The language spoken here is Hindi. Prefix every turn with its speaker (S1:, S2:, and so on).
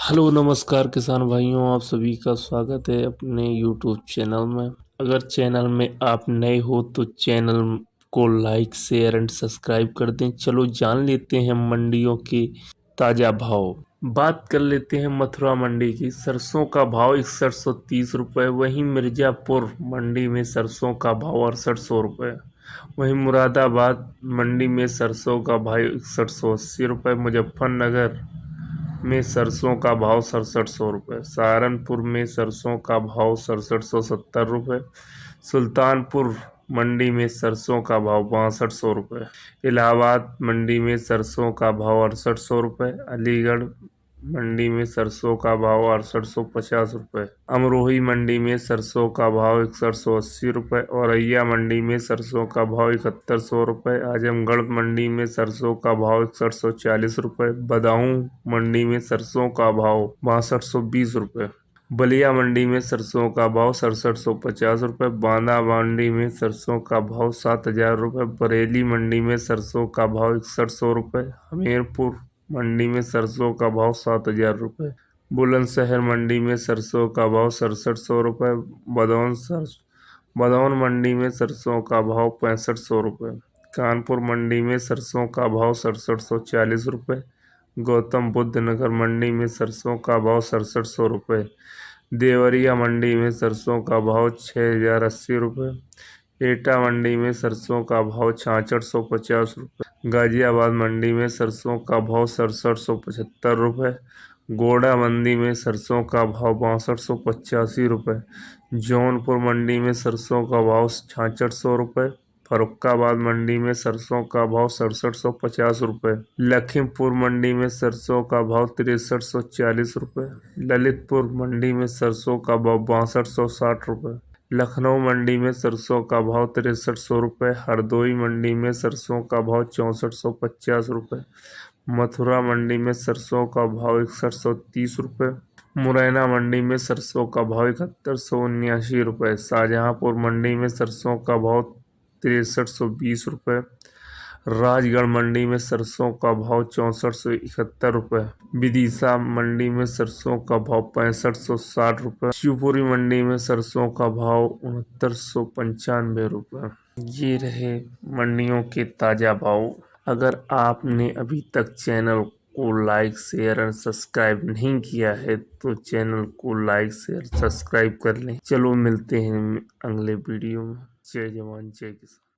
S1: हेलो नमस्कार किसान भाइयों, आप सभी का स्वागत है अपने यूट्यूब चैनल में। अगर चैनल में आप नए हो तो चैनल को लाइक शेयर एंड सब्सक्राइब कर दें। चलो जान लेते हैं मंडियों के ताज़ा भाव। बात कर लेते हैं मथुरा मंडी की। सरसों का भाव 6130 रुपये। वहीं मिर्ज़ापुर मंडी में सरसों का भाव 6800 रुपये। वहीं मुरादाबाद मंडी में सरसों का भाव 6180 रुपये। मुजफ्फरनगर में सरसों का भाव 6700 रुपये। सहारनपुर में सरसों का भाव 6770 रुपये। सुल्तानपुर मंडी में सरसों का भाव 6200 रुपये। इलाहाबाद मंडी में सरसों का भाव 6800 रुपये। अलीगढ़ मंडी में सरसों का भाव 6850 रुपये। अमरोही मंडी में सरसों का भाव 6180 रुपये। औरैया मंडी में सरसों का भाव 7100 रुपये। आजमगढ़ मंडी में सरसों का भाव 6140 रुपये। बदायूं मंडी में सरसों का भाव 6220 रुपये। बलिया मंडी में सरसों का भाव 6750 रुपये। बांदा मंडी में सरसों का भाव 7000 रुपये। बरेली मंडी में सरसों का भाव 6100 रुपये। हमीरपुर मंडी में सरसों का भाव 7000 रुपये। बुलंदशहर मंडी में सरसों का भाव 6700 रुपये। बदौन मंडी में सरसों का भाव 6500 रुपये। कानपुर मंडी में सरसों का भाव 6740 रुपये। गौतम बुद्ध नगर मंडी में सरसों का भाव 6700 रुपये। देवरिया मंडी में सरसों का भाव 6080 रुपये। एटा मंडी में सरसों का भाव 6650 रुपये। गाजियाबाद मंडी में सरसों का भाव 6775 रुपये। गोड़ा मंडी में सरसों का भाव 6285 रुपये। जौनपुर मंडी में सरसों का भाव 6600 रुपये। फरुखाबाद मंडी में सरसों का भाव 6750 रुपये। लखीमपुर मंडी में सरसों का भाव 6340 रुपये। ललितपुर मंडी में सरसों का भाव 6260 रुपये। लखनऊ मंडी में सरसों का भाव 6300 रुपये। हरदोई मंडी में सरसों का भाव 6450 रुपये। मथुरा मंडी में सरसों का भाव 6130 रुपये। मुरैना मंडी में सरसों का भाव 7179 रुपये। शाहजहांपुर मंडी में सरसों का भाव 6320 रुपये। राजगढ़ मंडी में सरसों का भाव 6471 रुपये। विदिशा मंडी में सरसों का भाव 6560 रुपये। शिवपुरी मंडी में सरसों का भाव 6995 रुपये। ये रहे मंडियों के ताज़ा भाव। अगर आपने अभी तक चैनल को लाइक शेयर और सब्सक्राइब नहीं किया है तो चैनल को लाइक शेयर सब्सक्राइब कर लें। चलो मिलते हैं अगले वीडियो में। जय जवान जय किसान।